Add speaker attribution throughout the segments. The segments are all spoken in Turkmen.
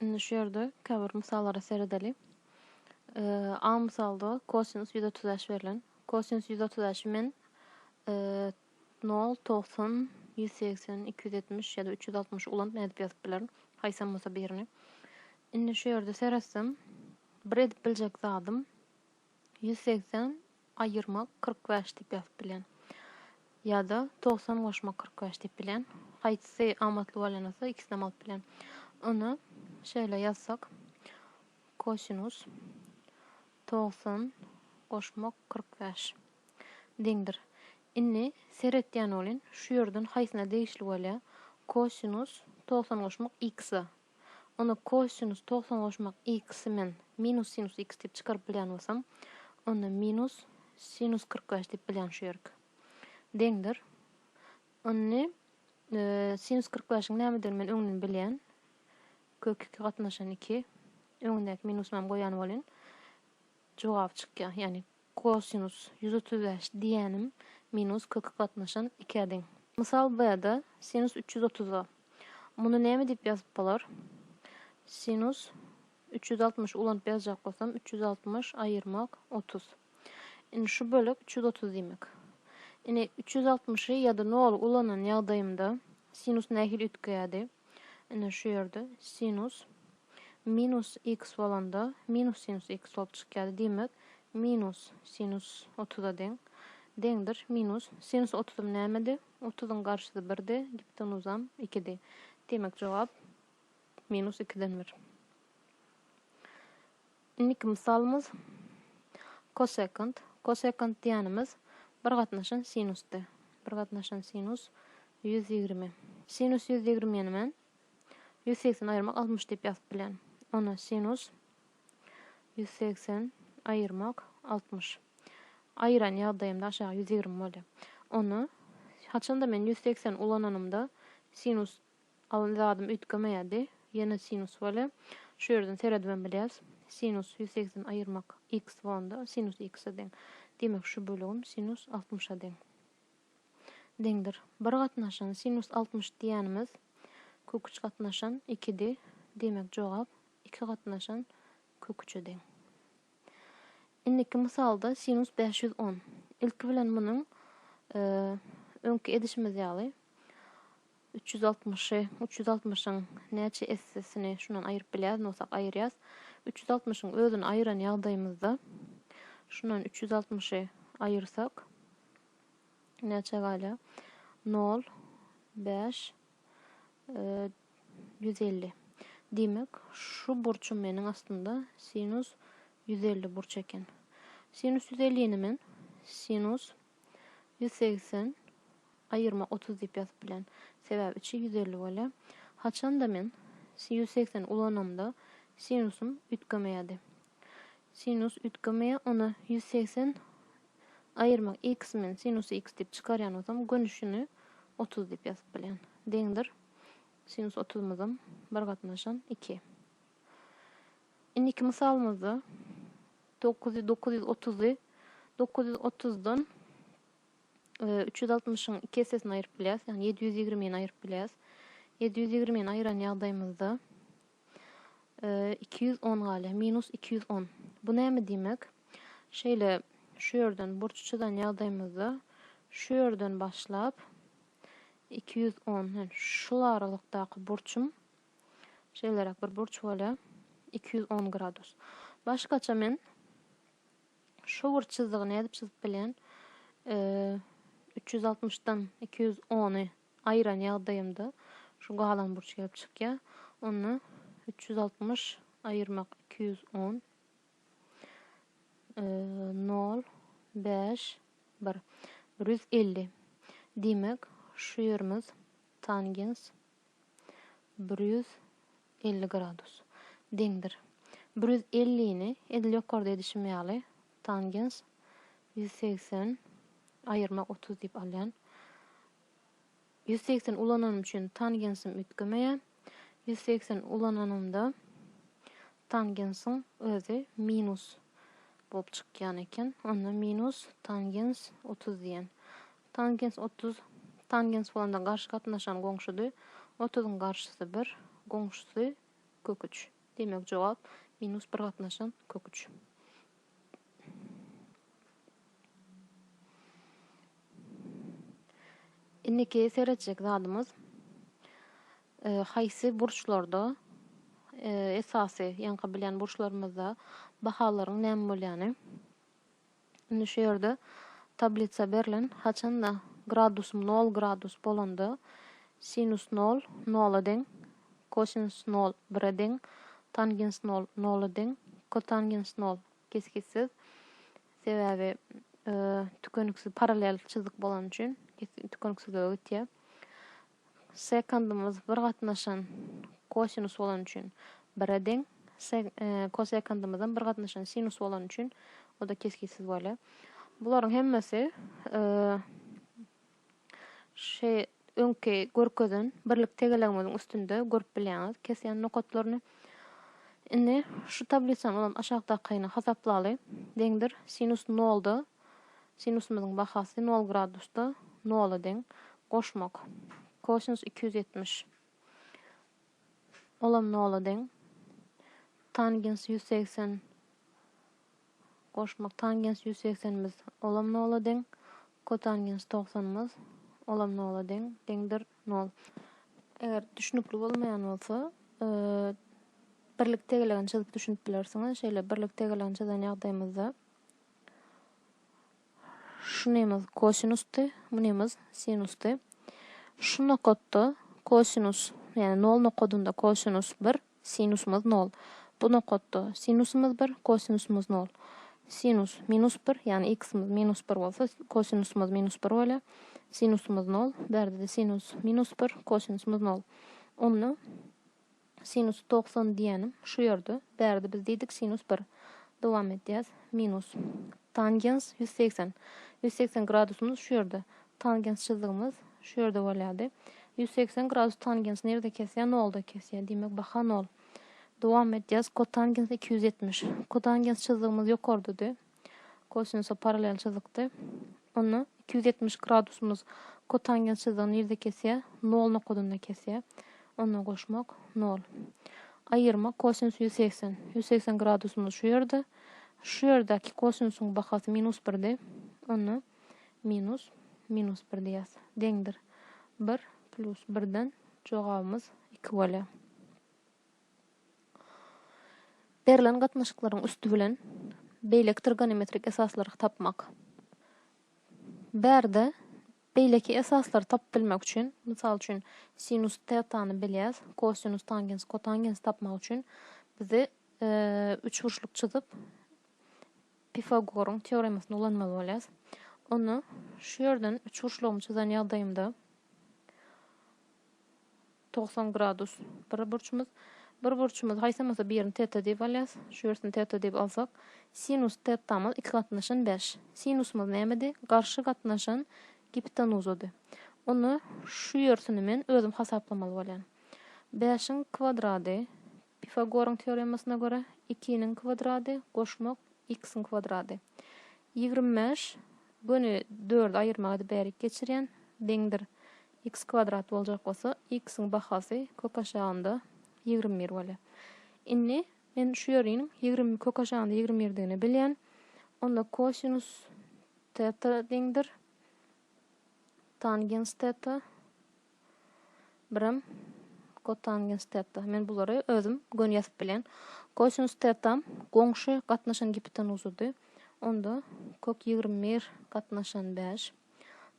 Speaker 1: Indi şu ýerde käbir mysallara seredeli. A mysalda kosinus 130 verilen. Kosinus 130 men 0, 90, 180, 270 ya da 360 ulan nädip ýazyp bilerin. Haýsam bolsa birini. Indi şu ýerde seretsem bir edip biljek zadym 180 ayırmak 45 diýip ýazyp bilen. Ya da 90 goşmak 45 diýip bilen. Haýsy amatly bolansa ikisinden alyp bilen. Onu şöyle yazsak kosinus 90 goşmak 45 diňdir. Inni seretýän bolyn şu ýerden haýsyna değişli bolýa kosinus 90 goşmak x. Onu kosinus 90 goşmak x men minus sinus x diýip çykaryp bilen bolsam, onu minus sinus 45 diýip bilen şu ýerk. Diňdir. Onu sinus 45'in nämedir men öňünden bilen. Kök 2 gatnaşan 2. Öňündäki minus men goýan bolyn. Jogap çykýar. Ýani kosinus 135 diýenim minus kök 2 gatnaşan 2 diň. Mysal B-de sinus 330. Muny näme diýip ýazyp bolar? Sinus 360 ulanyp ýazjak bolsam 360 ayırmak 30. Indi şu bölük 330 diýmek. Indi 360'y ya da nol ulanan ýagdaýymda sinus nähili ütgeýärdi. Indi şu ýerde sinus minus x bolanda minus sinus x bolup çykýardy diýmek. Minus sinus 30'a deň. Deňdir minus sinus 30 nämedi? 30'yn garşysy 1-di, gipden uzam 2-di. Demek jogap minus 2'den bir. Indiki misalımız kosekant. Kosekant diýenimiz bir gatnaşan sinusdy. Bir gatnaşan sinus 120. Sinus 120 ýany men 180 ayırmak 60 diýip ýazyp bilen. Ona sinus 180 ayırmak 60. Ayıran ýagdaýymda aşağı 120 bolýar. Onu haçanda men 180 ulananymda sinus alındadym ütgemeýärdi. Ýene sinus bolýar. Şu ýerden seredip bilýäs. Sinus 180 ayırmak x bolanda sinus x'e deň. Demek şu bölügüm sinus 60'a deň. Deňdir. Bir gatnaşan sinus 60 diýenimiz kök 3 gatnaşan 2'di. Demek jogap 2 gatnaşan kök 3'e deň. Indiki misalda sinus 510. Ilki bilen munyň öňki edişimiz ýaly 360'ın näçe essesini şundan aýryp bilýär, nosak aýyrýas. 360'ın özüni aýyran ýagdaýymyzda şundan 360'y aýyrsak näçe galýar? 0, 5, 150. Demek şu burçum meniň aslında sinus 150 burç eken. Sinus 150'ni men sinus 180 ayırma 30 diýip ýazyp bilen. Sebäbi içi 150 bolýar. Haçanda men 180 ulanamda sinusum ütgemeýärdi. Sinus ütgemeýär, ona 180 ayırmak x men sinus x diýip çykarýan bolsam gönüşini 30 diýip ýazyp bilen. Deňdir. Sinus 30'myzym bir gatnaşan 2. Indiki misalymyzda 930'dan 360'ın 2 hissesini aýryp bilýäs, ýani 720'ni aýryp bilýäs. 720'ni aýyran ýagdaýymyzda 210 galýar, minus 210. Bu näme diýmek? Şeýle şu ýerden burççydan ýagdaýymyzda şu ýerden başlap 210, şu aralykdaky burçum şeýlerak bir burç bolýar, 210 gradus. Başgaça men şu burç çyzygyny edip çyzyp bilen 360'dan 210'y aýyran ýagdaýymda şu galan burç gelip çykýar. Onu 360 ayırmak 210 0 5 1 150. Demek şu ýerimiz tangens 150 gradus deňdir. 150'ni edil ýokarda edişim ýaly tangens 180 ayırmak 30 diýip alýan. 180 ulananım üçin tangensim ütgemeýär. 180 ulananymda tangensin özü minus bolup çykýan eken. Onda minus tangens 30 diýen. Tangens 30, tangens bolanda garşy gatnaşan goňşudy. 30'ın garşysy 1, goňşusy kök 3. Demek jogap minus 1 gatnaşan kök 3. Inniki seretjek zadymyz haýsy burçlarda esasy ýanka bilen burçlarymyzda bahalaryň näme bolýany. Indi şu ýerde tablica berilen haçanda gradusum 0 gradus bolanda sinus 0 0 deň, kosinus 0 1 deň, tangens 0 0 deň, kotangens 0 keskissiz. Sebäbi tükönüksiz paralel çyzyk bolan üçin tükönüksizlige gitýär. Sekandymyz 1 gatnaşan kosinus bolan üçin 1 deň, kosekandymyzdan 1 gatnaşan sinus bolan üçin o da keskissiz bolýar. Bularyň hemmesi öňki görkezin birlik tegelegimiziň üstünde görüp bilýäňiz. Kesýän nokatlaryny. Indi şu tablicany olan aşagdakyny hasaplaly. Deňdir sinus 0'da sinusumyzyň bahasy 0 gradusda 0 deň. Goşmak. Kosinus 270. Olam 0 deň. Tangens 180. Goşmak tangens 180'miz olam 0 deň. Kotangens 90'myz olam 0 deň. Deňdir 0. Eger düşünüpli bolmaýan bolsa, birlik tegelegen çyzyp düşünüp bilersiňiz. Şeýle birlik tegelegen çyzan ýagdaýymyzda şu nemiz kosinusty, bu nemiz sinusty. Şu nokatda kosinus, yani 0 nokatında kosinus 1, sinusumuz 0. Bu nokatda sinusumuz 1, kosinusumuz 0. Sinus minus 1, yani x'imiz minus 1 bolsa kosinusumuz minus 1 bolýar. Sinusumuz 0, berde de sinus minus 1, kosinusumuz 0. Onu sinus 90 diýenim şu ýerde, berde biz diýdik sinus 1. Dowam edýäs. Minus tangens 180. 180 gradusumuz şu ýerde. Tangens çyzygymyz şu ýerde bolýardy. 180 gradus tangens nerede kesýär? 0'da kesýär. Demek baha 0. Dowam edýäs. Kotangens 270. Kotangens çyzygymyz ýokardydy. Kosinusa paralel çyzykdy. Onu 270 gradusumuz kotangens çyzygyny nerede kesýär? 0 nokatynda kesýär. Onu goşmak 0. Aýyrma kosinus 180. 180 gradusumuz şu ýerde. Şu ýerdäki kosinusyň bahasy minus 1'di. Onu minus 1 diýäs. Deňdir 1 plus 1'den jogabymyz 2 bolýar. Berilen gatnaşyklaryň üstü bilen beýlek trigonometrik esaslary tapmak. Berde beýleki esaslary tap bilmek üçin, mysal üçin sinus tetany bilýäs, kosinus tangens kotangens tapmak üçin bizi 3 burçluk çyzyp Pifagor'un teoremasyny ulanmaly bolýas. Onu şu ýerden 3 burçlugymy çyzan ýagdaýymda 90 gradus bir burçumuz haýsamasa bir ýerini teta diýip alýas. Şu ýerini teta diýip alsak, sinus tetamyz 2 gatnaşan 5. Sinusumuz nämedi? Garşy gatnaşan hipotenuzody. Onu şu ýersini men özüm hasaplamaly bolýan. 5'in kvadrady Pifagor'un teoremasyna göre 2'nin kvadrady goşmak x'in kvadrady. 25 bunu 4 aýyrmagy bärik geçirýän deňdir x kvadrat boljak bolsa x'in bahasy kök aşagynda 21 bolýar. Indi men şu ýeriniň 20 kök aşagynda 21 digini bilýän. Onda kosinus teta deňdir tangens teta birim kotangens teta. Men bulary özüm gön ýazyp bilýän. Kosinus tetam goňşy gatnaşan hipotenuzudy. Onda kök 21 gatnaşan 5.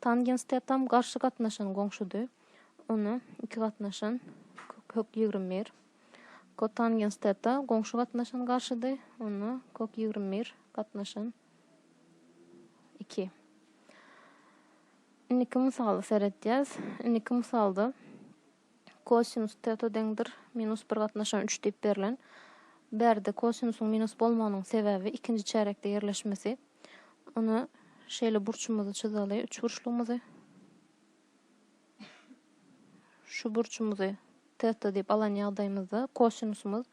Speaker 1: Tangens tetam garşy gatnaşan goňşudy. Onu 2 gatnaşan kök 21. Kotangens teta goňşy gatnaşan garşydy. Onu kök 21 gatnaşan 2. Indiki misaly seretýäs. Indiki misalda kosinus teta deňdir minus 1 gatnaşan 3 diýip berilen. Berde kosinusyň minus bolmagynyň sebebi ikinji çärekde ýerleşmesi. Onu şeýle burçumuzy çyzaly, 3 burçlugymyzy. Şu burçumuzy teta diýip alan ýagdaýymyzda kosinusumuz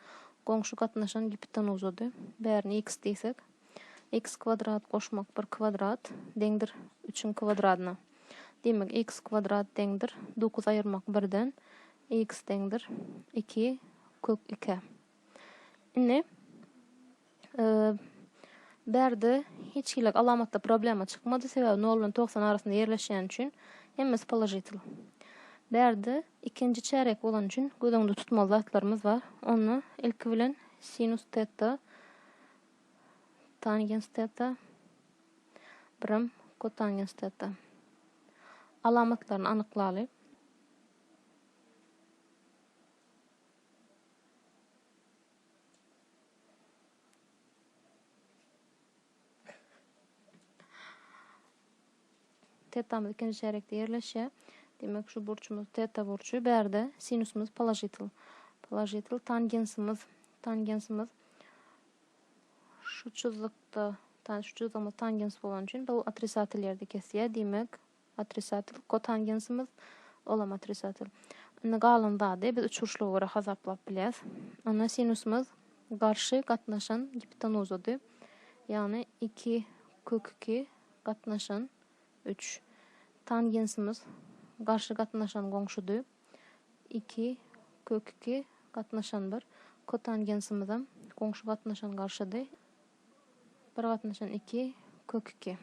Speaker 1: goňşy gatnaşan hipotenuzody. Bärini x diýsek, x kvadrat goşmak 1 kvadrat deňdir 3'ün kvadradyna. Demek x kvadrat deňdir 9 aýyrmak 1'den x deňdir 2 kök 2. Indi berde hiç kilek alamatda problema çıkmadı. Sebebi 0 ile 90 arasında yerleşen için hemmesi poложительный. Berde ikinci çeyrek olan için gözüňde tutmaly zatlarımız var. Onu ilk bilen sinus theta, tangens theta, birim kotangens theta. Alamatlaryny anyklaly. Teta'mız ikinci çeyrekde yerleşe. Demek şu burçumuz teta burçu. Berde sinusumuz poложительный. Poложительный tangensimiz şu çizikde şu çizigimiz tangens bolan için bu atrisatil yerde kesiyor. Demek atrisatil kotangensimiz olam atrisatil. Indi galanda biz uçuruşlu olarak hasaplap bilýäs. Ana sinusumuz garşy gatnaşan hipotenuzadı. Yani 2 kök 2 gatnaşan 3. Tangensimiz garşy gatnaşan goňşudy. 2 kök 2 gatnaşan 1. Kotangensimizem goňşy gatnaşan garşydy. 1 gatnaşan 2 kök 2.